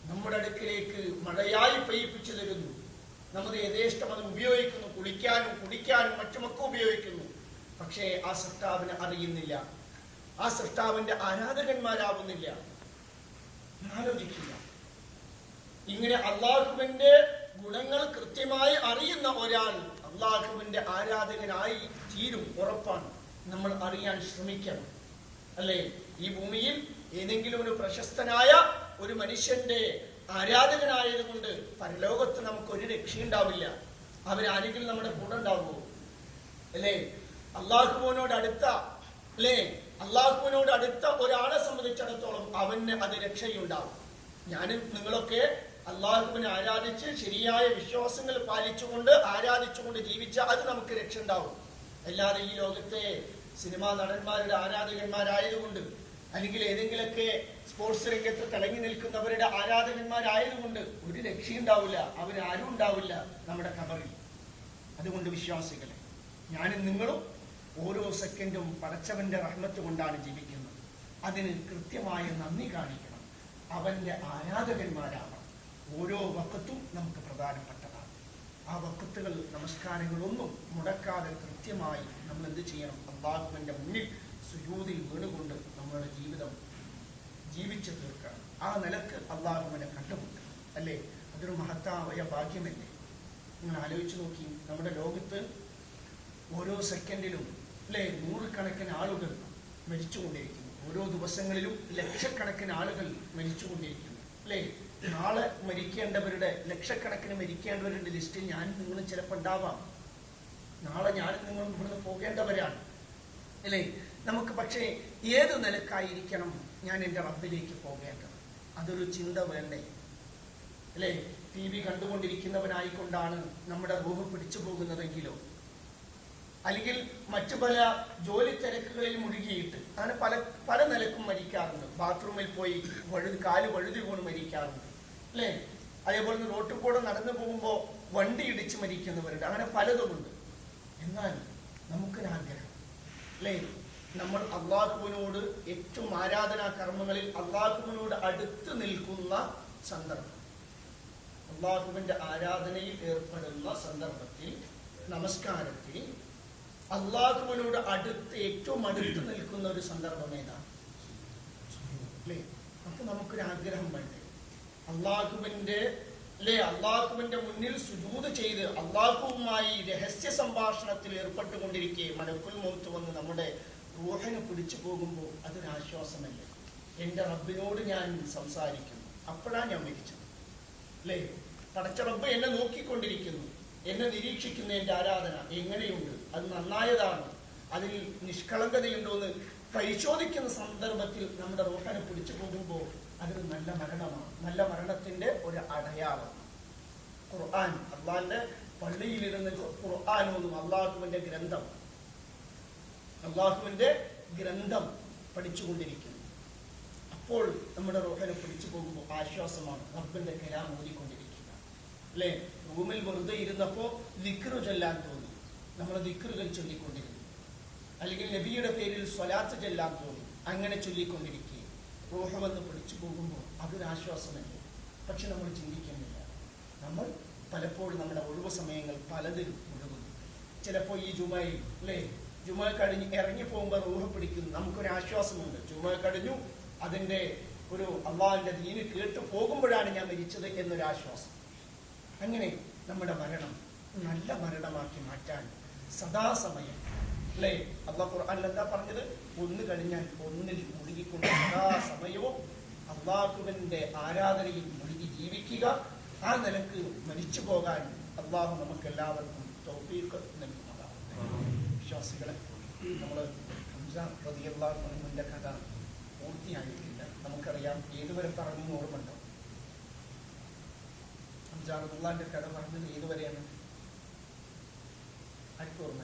നമ്മുടെ അടുക്കിലേക്ക് മഴയായി പെയ്യിപ്പിച്ചു തരുന്നു. നമ്മൾ യഥേഷ്ടം അത് ഉപയോഗിക്കുന്നു, കുളിക്കാനും കുടിക്കാനും മറ്റുമൊക്കെ ഉപയോഗിക്കുന്നു. പക്ഷേ ആ സൃഷ്ടാവിനെ അറിയുന്നില്ല, ആ സൃഷ്ടാവിന്റെ ആരാധകന്മാരാവുന്നില്ല. ആലോചിക്കില്ല. ഇങ്ങനെ അള്ളാഹുവിന്റെ ഗുണങ്ങൾ കൃത്യമായി അറിയുന്ന ഒരാൾ അള്ളാഹുവിന്റെ ആരാധകനായി തീരും, ഉറപ്പാണ്. നമ്മൾ അറിയാൻ ശ്രമിക്കണം അല്ലേ? ഈ ഭൂമിയിൽ ഏതെങ്കിലും ഒരു പ്രശസ്തനായ ഒരു മനുഷ്യന്റെ ആരാധകനായതുകൊണ്ട് പരലോകത്ത് നമുക്ക് ഒരു രക്ഷയുണ്ടാവില്ല. അവരാരെങ്കിലും നമ്മുടെ കൂടെ ഉണ്ടാവുമോ അല്ലേ? അള്ളാഹുവിനോട് അടുത്ത അല്ലേ, അള്ളാഹുവിനോട് അടുത്ത ഒരാളെ സംബന്ധിച്ചിടത്തോളം അവന് അത് രക്ഷയുണ്ടാവും. ഞാനും നിങ്ങളൊക്കെ അള്ളാഹുവിനെ ആരാധിച്ച് ശരിയായ വിശ്വാസങ്ങൾ പാലിച്ചുകൊണ്ട് ആരാധിച്ചുകൊണ്ട് ജീവിച്ചാൽ അത് നമുക്ക് രക്ഷ ഉണ്ടാവും. അല്ലാതെ ഈ ലോകത്തെ സിനിമാ നടന്മാരുടെ ആരാധകന്മാരായതുകൊണ്ട് അല്ലെങ്കിൽ ഏതെങ്കിലുമൊക്കെ സ്പോർട്സ് രംഗത്ത് തിളങ്ങി നിൽക്കുന്നവരുടെ ആരാധകന്മാരായതുകൊണ്ട് ഒരു രക്ഷയുണ്ടാവില്ല, അവരാരും ഉണ്ടാവില്ല നമ്മുടെ ഖബറിൽ. അതുകൊണ്ട് വിശ്വാസികളെ, ഞാനും നിങ്ങളും ഓരോ സെക്കൻഡും പടച്ചവന്റെ റഹ്മത്ത് കൊണ്ടാണ് ജീവിക്കുന്നത്. അതിന് കൃത്യമായ നന്ദി കാണിക്കണം, അവന്റെ ആരാധകന്മാരാവണം. ഓരോ വഖത്തും നമുക്ക് പ്രധാനപ്പെട്ടതാണ്. ആ വഖത്തുകൾ, നമസ്കാരങ്ങളൊന്നും മുടക്കാതെ കൃത്യമായി നമ്മൾ എന്ത് ചെയ്യണം? അല്ലാഹുവിന്റെ മുന്നിൽ സുജൂദിൽ വീണുകൊണ്ട് നമ്മളുടെ ജീവിതം ജീവിച്ചു തീർക്കണം. ആ നിലക്ക് അല്ലാഹുവിനെ കണ്ടുമുട്ടണം അല്ലേ? അതൊരു മഹത്തായ ഭാഗ്യമല്ലേ? നിങ്ങൾ ആലോചിച്ച് നോക്കി, നമ്മുടെ ലോകത്ത് ഓരോ സെക്കൻഡിലും അല്ലേ നൂറുകണക്കിന് ആളുകൾ മരിച്ചുകൊണ്ടിരിക്കുന്നു. ഓരോ ദിവസങ്ങളിലും ലക്ഷക്കണക്കിന് ആളുകൾ മരിച്ചുകൊണ്ടിരിക്കുന്നു അല്ലേ? നാളെ മരിക്കേണ്ടവരുടെ, ലക്ഷക്കണക്കിന് മരിക്കേണ്ടവരുടെ ലിസ്റ്റിൽ ഞാനും നിങ്ങളും ചിലപ്പോൾ ഉണ്ടാവാം. നാളെ ഞാനും നിങ്ങളും ഇവിടുന്ന് പോകേണ്ടവരാണ് അല്ലേ? നമുക്ക് പക്ഷേ ഏത് നിലക്കായിരിക്കണം ഞാൻ എൻ്റെ റബ്ബിലേക്ക് പോകേണ്ടത്? അതൊരു ചിന്ത വേണ്ടേ? അല്ലേ? TV കണ്ടുകൊണ്ടിരിക്കുന്നവനായിക്കൊണ്ടാണ് നമ്മുടെ റൂഹ് പിടിച്ചു പോകുന്നതെങ്കിലോ, അല്ലെങ്കിൽ മറ്റു പല ജോലി തിരക്കുകളിൽ മുഴുകിയിട്ട് അങ്ങനെ പല പല നിലക്കും മരിക്കാറുണ്ട്. ബാത്റൂമിൽ പോയി കാല് വഴുതി വീണ് മരിക്കാറുണ്ട്, അല്ലേ? അതേപോലെ റോട്ടിൽ കൂടെ നടന്നു പോകുമ്പോൾ വണ്ടി ഇടിച്ച് മരിക്കുന്നവരുണ്ട്. അങ്ങനെ പലതുമുണ്ട്. എന്നാൽ നമുക്കൊരാഗ്രഹം, അല്ലേ? നമ്മൾ അള്ളാഹുവിനോട് ഏറ്റവും ആരാധനാ കർമ്മങ്ങളിൽ അള്ളാഹുവിനോട് അടുത്ത് നിൽക്കുന്ന സന്ദർഭം, അള്ളാഹുവിന്റെ ആരാധനയിൽ ഏർപ്പെടുന്ന സന്ദർഭത്തിൽ, നമസ്കാരത്തിൽ അള്ളാഹുവിനോട് ഏറ്റവും അടുത്ത് നിൽക്കുന്ന ഒരു സന്ദർഭം ഏതാണ്? അല്ലേ? അപ്പൊ നമുക്കൊരാഗ്രഹം വേണ്ടേ? അള്ളാഹുവിന്റെ മുന്നിൽ സുജൂദ് ചെയ്ത് അള്ളാഹുവുമായി രഹസ്യ സംഭാഷണത്തിൽ ഏർപ്പെട്ടുകൊണ്ടിരിക്കെ മലക്കുൽ മൗത്ത് വന്ന് നമ്മുടെ റൂഹിനെ പിടിച്ചു പോകുമ്പോൾ അതൊരാശ്വാസമല്ലേ? എന്റെ റബ്ബിനോട് ഞാൻ സംസാരിക്കുന്നു, അപ്പോഴാണ് ഞാൻ മരിച്ചത്, അല്ലേ? പടച്ച റബ്ബ് എന്നെ നോക്കിക്കൊണ്ടിരിക്കുന്നു, എന്നെ നിരീക്ഷിക്കുന്ന എന്റെ ആരാധന എങ്ങനെയുണ്ട്, അത് നന്നായതാണ്, അതിൽ നിഷ്കളങ്കതയുണ്ടോ എന്ന് പരിശോധിക്കുന്ന സന്ദർഭത്തിൽ നമ്മുടെ റൂഹിനെ പിടിച്ചു പോകുമ്പോൾ അതൊരു നല്ല മരണമാണ്, നല്ല മരണത്തിന്റെ ഒരു അടയാളം. ഖുർആൻ, അള്ളാഹിന്റെ പള്ളിയിലിരുന്ന് ഖുർആൻ ഓതും, അള്ളാഹുവിന്റെ ഗ്രന്ഥം പഠിച്ചുകൊണ്ടിരിക്കുന്നു. അപ്പോൾ നമ്മുടെ റൂഹിനെ പിടിച്ചു പോകുമ്പോൾ ആശ്വാസമാണ്, റബ്ബിന്റെ കലാം ഓതിക്കൊണ്ടിരിക്കുക, അല്ലെ? റൂമിൽ വെറുതെ ഇരുന്നപ്പോ ദിക്റ് ചൊല്ലാൻ തോന്നി, നമ്മൾ ദിക്റുകൾ ചൊല്ലിക്കൊണ്ടിരുന്നു. അല്ലെങ്കിൽ നബിയുടെ പേരിൽ സ്വലാത്ത് ചൊല്ലാൻ തോന്നി, അങ്ങനെ ചൊല്ലിക്കൊണ്ടിരിക്കുക. റൂഹ് വന്ന് പിടിച്ചു പോകുമ്പോൾ അതൊരാശ്വാസമല്ലേ? പക്ഷെ നമ്മൾ ചിന്തിക്കുന്നില്ല. നമ്മൾ പലപ്പോഴും നമ്മുടെ ഒഴിവ് സമയങ്ങൾ പലതിലും മുഴുകുന്നു. ചിലപ്പോൾ ഈ ജുമയിൽ, അല്ലേ, ജുമ കഴിഞ്ഞ് ഇറങ്ങി പോകുമ്പോൾ റൂഹ് പിടിക്കുന്നു, നമുക്കൊരാശ്വാസമുണ്ട്. ജുമ കഴിഞ്ഞു, അതിന്റെ ഒരു അള്ളാഹിന്റെ ദീന് കേട്ടു പോകുമ്പോഴാണ് ഞാൻ മരിച്ചത് എന്നൊരാശ്വാസം. അങ്ങനെ നമ്മുടെ മരണം നല്ല മരണമാക്കി മാറ്റാൻ സദാസമയം, അല്ലേ? അള്ളാഹ് ഖുർആനിൽ എന്താ പറഞ്ഞത്? ഒന്ന് കഴിഞ്ഞാൽ ഒന്നിൽ മുഴുകിക്കൊണ്ട് സദാസമയവും അള്ളാഹുവിന്റെ ആരാധനയിൽ മുഴുകി ജീവിക്കുക. ആ നിലക്ക് മരിച്ചു പോകാൻ അള്ളാഹു നമുക്ക് എല്ലാവർക്കും തൗഫീഖ് നൽകുന്നതാണ്. വിശ്വാസികളെ, നമ്മൾ ഹംസ റളിയല്ലാഹു അൻഹുവിന്റെ കഥ പൂർത്തിയായിട്ടില്ല. നമുക്കറിയാം ഏതുവരെ പറഞ്ഞു ഓർമ്മയുണ്ടോ? ഹംസ റളിയല്ലാഹുവിന്റെ കഥ പറഞ്ഞത് ഏതുവരെയാണ്? ആർക്കും ഓർമ്മ?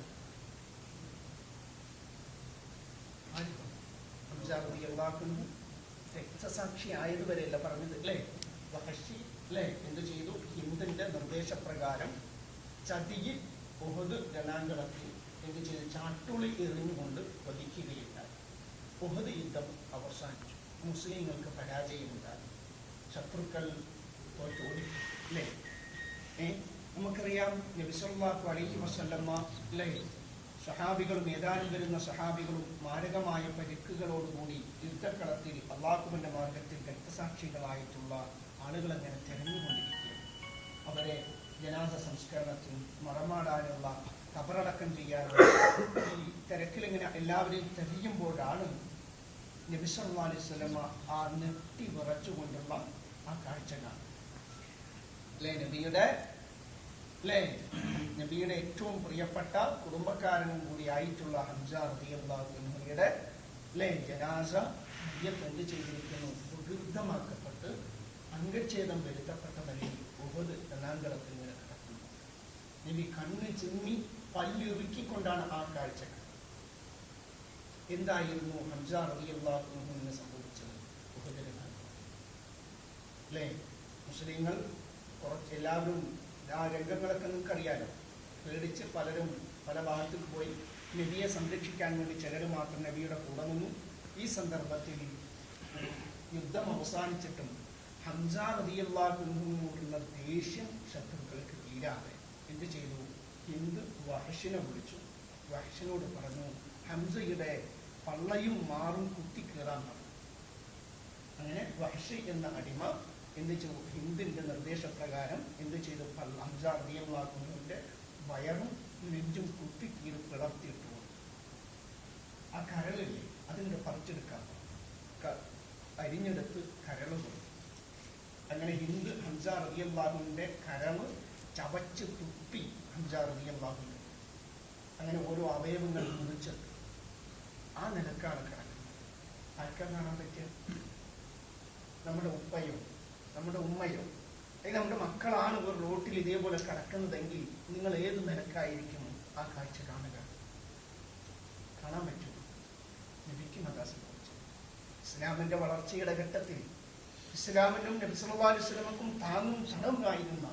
ഹംസ റളിയല്ലാഹു അൻഹു രക്തസാക്ഷി ആയതുവരെയല്ല പറഞ്ഞത്, അല്ലേ? വഹശി, അല്ലേ, എന്ത് ചെയ്തു? ഹിന്ദിന്റെ നിർദ്ദേശപ്രകാരം ചതിയിൽ ഉഹദ് രണാങ്കണത്തിൽ എന്ത് ചെയ്തു? ചാട്ടുളി എറിഞ്ഞുകൊണ്ട് വധിക്കുകയുണ്ടായി. ഉഹദ് യുദ്ധം അവസാനിച്ചു, മുസ്ലിങ്ങൾക്ക് പരാജയമുണ്ടായി, ശത്രുക്കൾ തോറ്റോടി, അല്ലേ? നമുക്കറിയാം നബി സല്ലല്ലാഹു അലൈഹി വസല്ലമ, അല്ലേ, സഹാബികളും ഏതാനും വരുന്ന സഹാബികളും മാരകമായ പരിക്കുകളോടുകൂടി യുദ്ധക്കളത്തിൽ അള്ളാഹുവിന്റെ മാർഗത്തിൽ രക്തസാക്ഷികളായിട്ടുള്ള ആളുകൾ അങ്ങനെ തെരഞ്ഞുകൊണ്ടിരിക്കുകയാണ്. അവരെ ജനാസ സംസ്കരണത്തിൽ മറമാടാനുള്ള, കബറടക്കം ചെയ്യാനുള്ള ഈ തിരക്കിലിങ്ങനെ എല്ലാവരെയും തെരയുമ്പോഴാണ് നബി സല്ലല്ലാഹു അലൈഹി വസല്ലമ ആ നെട്ടി വിറച്ചുകൊണ്ടുള്ള ആ കാഴ്ച കാണും. നബിയുടെ ഏറ്റവും പ്രിയപ്പെട്ട കുടുംബക്കാരനും കൂടി ആയിട്ടുള്ള ഹംസ റളിയല്ലാഹു അൻഹുയുടെ ജനാസ എന്ത് ചെയ്തിരിക്കുന്നു? പ്രകൃതമാക്കപ്പെട്ട് അംഗച്ഛേദം വരുത്തപ്പെട്ട നിലയിൽ ഉഹദ് രണാങ്കണത്തിൽ ഇങ്ങനെ കിടക്കുന്നു. നബി കണ്ണ് ചിമ്മി പല്ലിറുക്കിക്കൊണ്ടാണ് ആ കാഴ്ച കണ്ടത്. എന്തായിരുന്നു ഹംസ റളിയല്ലാഹു അൻഹുവിന് സംഭവിച്ചത്? ഉഹദ് രണാങ്കണം, അല്ലേ? മുസ്ലിങ്ങൾ എല്ലാവരും ആ രംഗങ്ങളൊക്കെ നിങ്ങൾക്കറിയാലോ. പേടിച്ച് പലരും പല ഭാഗത്തിൽ പോയി. നബിയെ സംരക്ഷിക്കാൻ വേണ്ടി ചിലർ മാത്രം നബിയുടെ കൂടെ നിന്നു. ഈ സന്ദർഭത്തിൽ യുദ്ധം അവസാനിച്ചിട്ടും ഹംസ റളിയല്ലാഹു അൻഹുവിനോടുള്ള ദേഷ്യം ശത്രുക്കൾക്ക് തീരാതെ എന്ത് ചെയ്തു? ഹിന്ദ് വഹശിനെ വിളിച്ചു. വഹശിനോട് പറഞ്ഞു, ഹംസയുടെ പള്ളയും മാറും കുത്തിക്കീറാൻ പറഞ്ഞു. അങ്ങനെ വഹശി എന്ന അടിമ എന്ത് ചെയ്തു? ഹിന്ദിന്റെ നിർദ്ദേശപ്രകാരം എന്ത് ചെയ്തു? ഹംസ റളിയല്ലാഹു അൻഹുവിന്റെ വയറും നെഞ്ചും കുത്തിക്കീറി പിളർത്തിയിട്ടു. ആ കരളില്ലേ, അതിൻ്റെ പറിച്ചെടുക്കാൻ അരിഞ്ഞെടുത്ത് കരള് കൊടുത്തു. അങ്ങനെ ഹിന്ദ് ഹംസ റളിയല്ലാഹുവിന്റെ കരള് ചവച്ച് തുപ്പി ഹംസ റളിയല്ലാഹു. അങ്ങനെ ഓരോ അവയവങ്ങൾ മുറിച്ചെടുത്തു. ആ നിലക്കാണ് കിടക്കുന്നത്. ആർക്കാ കാണാൻ പറ്റിയ? നമ്മുടെ ഉപ്പയോ നമ്മുടെ ഉമ്മയോ അല്ലെങ്കിൽ നമ്മുടെ മക്കളാണ് ഒരു റോട്ടിൽ ഇതേപോലെ കിടക്കുന്നതെങ്കിൽ നിങ്ങൾ ഏത് നിലക്കായിരിക്കും ആ കാഴ്ച കാണുക? കാണാൻ പറ്റും. നബിക്കും അതാ സംഭവിച്ചത്. ഇസ്ലാമിന്റെ വളർച്ചയുടെ ഘട്ടത്തിൽ ഇസ്ലാമിനും നബി സല്ലല്ലാഹു അലൈഹി വസല്ലമക്കും താങ്ങും തണലുമായിരുന്ന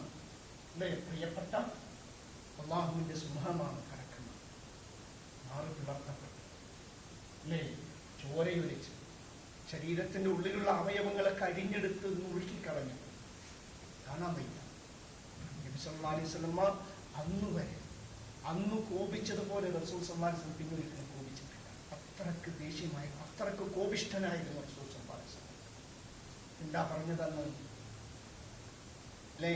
പ്രിയപ്പെട്ട അല്ലാഹുവിന്റെ സിംഹമാണ് കിടക്കുന്നത്. മാറി പിളർത്തപ്പെട്ടു, അല്ലേ? ചോരയൊലിച്ച് ശരീരത്തിന്റെ ഉള്ളിലുള്ള അവയവങ്ങളെ കരിഞ്ഞെടുത്ത് നുറുക്കിക്കളഞ്ഞു. കാണാൻ വയ്യ. നബി സല്ലല്ലാഹു അലൈഹി വസല്ലമ അന്ന് കോപിച്ചതുപോലെ റസൂൽ സല്ലല്ലാഹു അലൈഹി വസല്ലം പിന്നൊരിക്കലും കോപിച്ചിട്ടില്ല. അത്രക്ക് ദേഷ്യമായി, അത്രക്ക് കോപിഷ്ഠനായിരുന്നു റസൂൽ സല്ലല്ലാഹു അലൈഹി വസല്ലം. എന്താ പറഞ്ഞതെന്ന് അല്ലേ?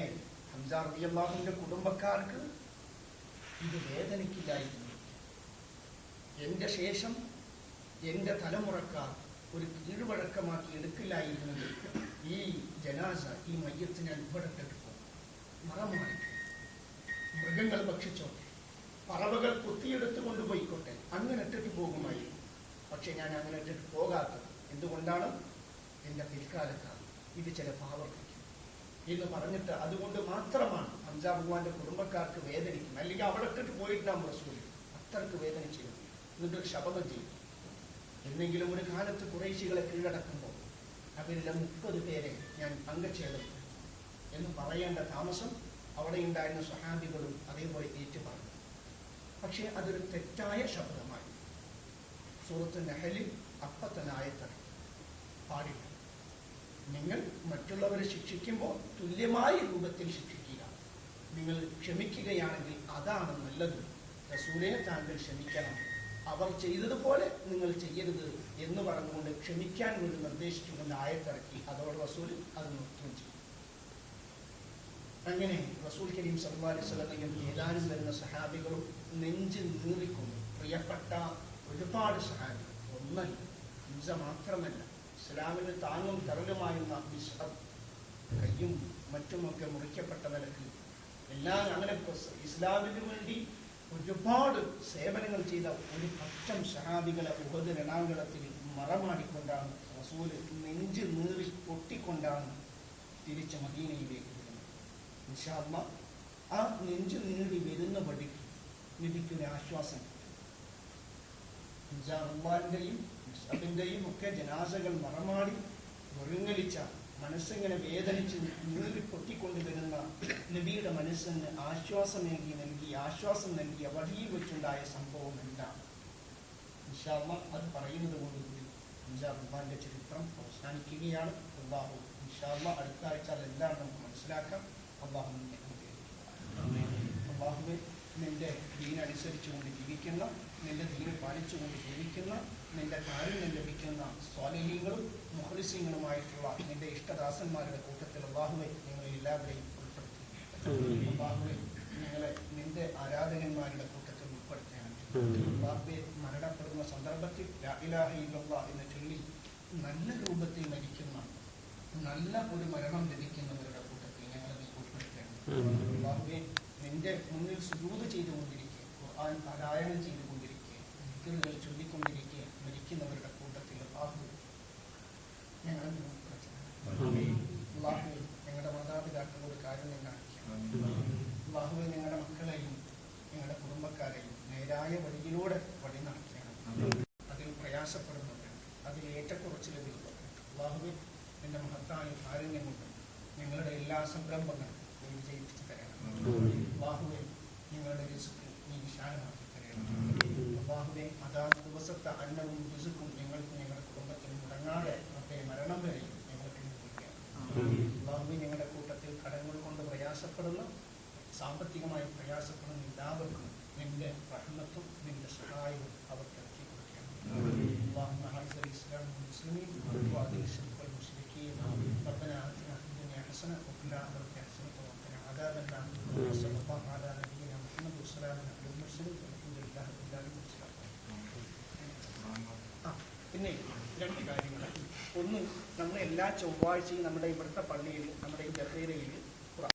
ഹംസ റളിയല്ലാഹുവിന്റെ കുടുംബക്കാർക്ക് ഇത് വേദനിക്കില്ലായിരുന്നു. എന്റെ ശേഷം എന്റെ തലമുറക്കാർ ഒരു കീഴ്വഴക്കമാക്കി എടുക്കില്ലായിരുന്നത് ഈ ജനാസ, ഈ മയ്യത്ത് ഞാൻ ഇവിടെ ഇട്ടിട്ട് പോകും, മറമാറി മൃഗങ്ങൾ ഭക്ഷിച്ചോട്ടെ, പറവകൾ കുത്തിയെടുത്ത് കൊണ്ടുപോയിക്കോട്ടെ, അങ്ങനെ ഇട്ടിട്ട് പോകുമായിരുന്നു. പക്ഷെ ഞാൻ അങ്ങനെ ഇട്ടിട്ട് പോകാത്തത് എന്തുകൊണ്ടാണ്? എന്റെ പിൽക്കാലക്കാർ ഇത് ചില പാവർത്തിക്കും എന്ന് പറഞ്ഞിട്ട് അതുകൊണ്ട് മാത്രമാണ് ഹംസ ഭഗവാന്റെ കുടുംബക്കാർക്ക് വേദനിക്കും. അല്ലെങ്കിൽ അവിടെ ഇട്ടിട്ട് പോയിട്ടാണ് റസൂൽ അത്രക്ക് വേദനിച്ചിരുന്നു. എന്നിട്ടൊരു ശപഥം ചെയ്തു, എന്നെങ്കിലും ഒരു കാലത്ത് ഖുറൈശികളെ കീഴടക്കുമ്പോൾ അവരിലെ 30 പേരെ ഞാൻ അംഗച്ഛേദം എന്ന് പറയേണ്ട താമസം അവിടെ ഉണ്ടായിരുന്ന സ്വഹാബികളും അതേപോലെ ഏറ്റു പറഞ്ഞു. പക്ഷെ അതൊരു തെറ്റായ ശബ്ദമായി. സൂറത്ത് നഹലിൽ അപ്പത്തന്നെ ആയത്തിറങ്ങി, പാടില്ല. നിങ്ങൾ മറ്റുള്ളവരെ ശിക്ഷിക്കുമ്പോൾ തുല്യമായ രൂപത്തിൽ ശിക്ഷിക്കുക. നിങ്ങൾ ക്ഷമിക്കുകയാണെങ്കിൽ അതാണ് നല്ലത്. റസൂലേ, താങ്കൾ ക്ഷമിക്കണം, അവർ ചെയ്തതുപോലെ നിങ്ങൾ ചെയ്യരുത് എന്ന് പറഞ്ഞുകൊണ്ട് ക്ഷമിക്കാൻ വേണ്ടി നിർദ്ദേശിച്ചുകൊണ്ട് ആയത്തിറക്കി. അതോടെ റസൂൽ അത് നിർത്തുകയും ചെയ്തു. അങ്ങനെ റസൂൽ കരീം സല്ലല്ലാഹു അലൈഹി വസല്ലമയും ഏതാനും വരുന്ന സഹാബികളും നെഞ്ച് നീറിക്കുന്നു. പ്രിയപ്പെട്ട ഒരുപാട് സഹാബികൾ, ഒന്നല്ല, ഹംസ മാത്രമല്ല, ഇസ്ലാമിന് താങ്ങും തറലുമായിരുന്ന കയ്യും മറ്റുമൊക്കെ മുറിക്കപ്പെട്ട നിലക്ക് എല്ലാം അങ്ങനെ ഇസ്ലാമിന് വേണ്ടി ഒരുപാട് സേവനങ്ങൾ ചെയ്ത ഒരു പറ്റം സഹാബികളെ ഉഹദ് രണാങ്കണത്തിൽ മറമാടിക്കൊണ്ടാണ് റസൂല് നെഞ്ച് നീറി പൊട്ടിക്കൊണ്ടാണ് തിരിച്ച് മദീനയിലേക്ക് വരുന്നത്. ഇൻഷാ അല്ലാഹ് ആ നെഞ്ചു നീറി വരുന്ന വഴിക്ക് നബിക്കൊരു ആശ്വാസം. അള്ളാന്റെയും മുസ്അബിന്റെയും ഒക്കെ ജനാസകൾ മറമാടി മുറുങ്ങലിച്ച മനസ്സിങ്ങനെ വേദനിച്ച് നീറി പൊട്ടിക്കൊണ്ടുവരുന്ന നബിയുടെ മനസ്സിന് ആശ്വാസം നൽകിയ വഴിയിൽ വെച്ചുണ്ടായ സംഭവം എന്താണ്? ഇൻഷാ അല്ലാഹ് അത് പറയുന്നത് കൊണ്ടുകൂടി അള്ളാന്റെ ചരിത്രം അവസാനിക്കുകയാണ്. അല്ലാഹു ഇൻഷാ അല്ലാഹ് അടുത്ത ആഴ്ച അതെല്ലാം നമുക്ക് മനസ്സിലാക്കാം. അല്ലാഹു അല്ലാഹുവേ, നിന്റെ ദീനനുസരിച്ചുകൊണ്ട് ജീവിക്കുന്ന, നിന്റെ ദീന് പാലിച്ചുകൊണ്ട് ജീവിക്കുന്ന, നിന്റെ കാരുണ്യം ലഭിക്കുന്ന സ്വാലിഹീങ്ങളും മുഖ്ലിസീങ്ങളുമായിട്ടുള്ള നിന്റെ ഇഷ്ടദാസന്മാരുടെ കൂട്ടത്തിൽ അല്ലാഹുവേ ഞങ്ങളെ എല്ലാവരെയും ഉൾപ്പെടുത്തി. അല്ലാഹുവേ, ഞങ്ങളെ നിന്റെ ആരാധകന്മാരുടെ കൂട്ടത്തിൽ ഉൾപ്പെടുത്തുകയാണ്. അല്ലാഹുവേ, മരണപ്പെടുന്ന സന്ദർഭത്തിൽ ലാ ഇലാഹ ഇല്ലല്ലാഹ് എന്ന് ചൊല്ലി നല്ല രൂപത്തിൽ മരിക്കുന്ന, നല്ല ഒരു മരണം ലഭിക്കുന്നവരുടെ കൂട്ടത്തിൽ ഞങ്ങളെ നീ ഉൾപ്പെടുത്തുകയാണ്. അല്ലാഹുവേ, നിന്റെ മുന്നിൽ സുജൂദ് ചെയ്തുകൊണ്ടിരിക്കുക, ഖുർആൻ പാരായണം ചെയ്തുകൊണ്ടിരിക്കുക, ദിക്റുകൾ ചൊല്ലിക്കൊണ്ടിരിക്കുക മരിക്കുന്നവരുടെ കൂട്ടത്തിൽ അല്ലാഹു ഞങ്ങളെ അല്ലാഹുവേ, ഞങ്ങളുടെ മാതാപിതാക്കളോട് കാരുണ്യം കാണിക്കുക. അല്ലാഹുവേ, ഞങ്ങളുടെ മക്കളെയും ഞങ്ങളുടെ കുടുംബക്കാരെയും നേരായ വഴിയിലൂടെ വഴി നടക്കുകയാണ്. അതിൽ പ്രയാസപ്പെടുന്നവരുണ്ട്, അതിൽ ഏറ്റക്കുറച്ചിലുകളുണ്ട്. അല്ലാഹുവേ, നിന്റെ മഹത്തായ കാരുണ്യം കൊണ്ട് ഞങ്ങളുടെ എല്ലാ സംരംഭങ്ങളും നീ വിജയിപ്പിച്ചു തരണം. അല്ലാഹുവേ, ഞങ്ങളുടെ റിസ്ക് നീ വിശാലമാക്കി തരണം. അല്ലാഹുവേ, അതാത് ദിവസത്തെ അന്നവും റിസ്ക്കും ഞങ്ങൾക്ക് ഞങ്ങളുടെ കുടുംബത്തിന് മുടങ്ങാതെ മരണം വരെ ഞങ്ങൾക്ക് ലഭിക്കുകയാണ്. അല്ലാഹുവേ, ഞങ്ങളുടെ കൂട്ടത്തിൽ കടങ്ങൾ കൊണ്ട് പ്രയാസപ്പെടുന്ന, സാമ്പത്തികമായി പ്രയാസപ്പെടുന്ന എല്ലാവർക്കും നിന്റെ റഹ്മത്തും നിന്റെ സഹായവും അവർക്ക് ഇറക്കി കൊടുക്കുകയാണ്. اللهم اعز الاسلام والمسلمين واذل الشرك والمشركين ربنا اتنا في الدنيا حسنه وفي الاخره حسنه وقنا عذاب النار وصلى الله على نبينا محمد وسلام على المرسلين والحمد لله رب العالمين. പിന്നെ 2 കാര്യങ്ങൾ. ഒന്ന്, നമ്മൾ എല്ലാ ചൊവ്വാഴ്ചയും നമ്മുടെ ഇവിടുത്തെ പള്ളിയിൽ, നമ്മുടെ ഈ ജസീറയിൽ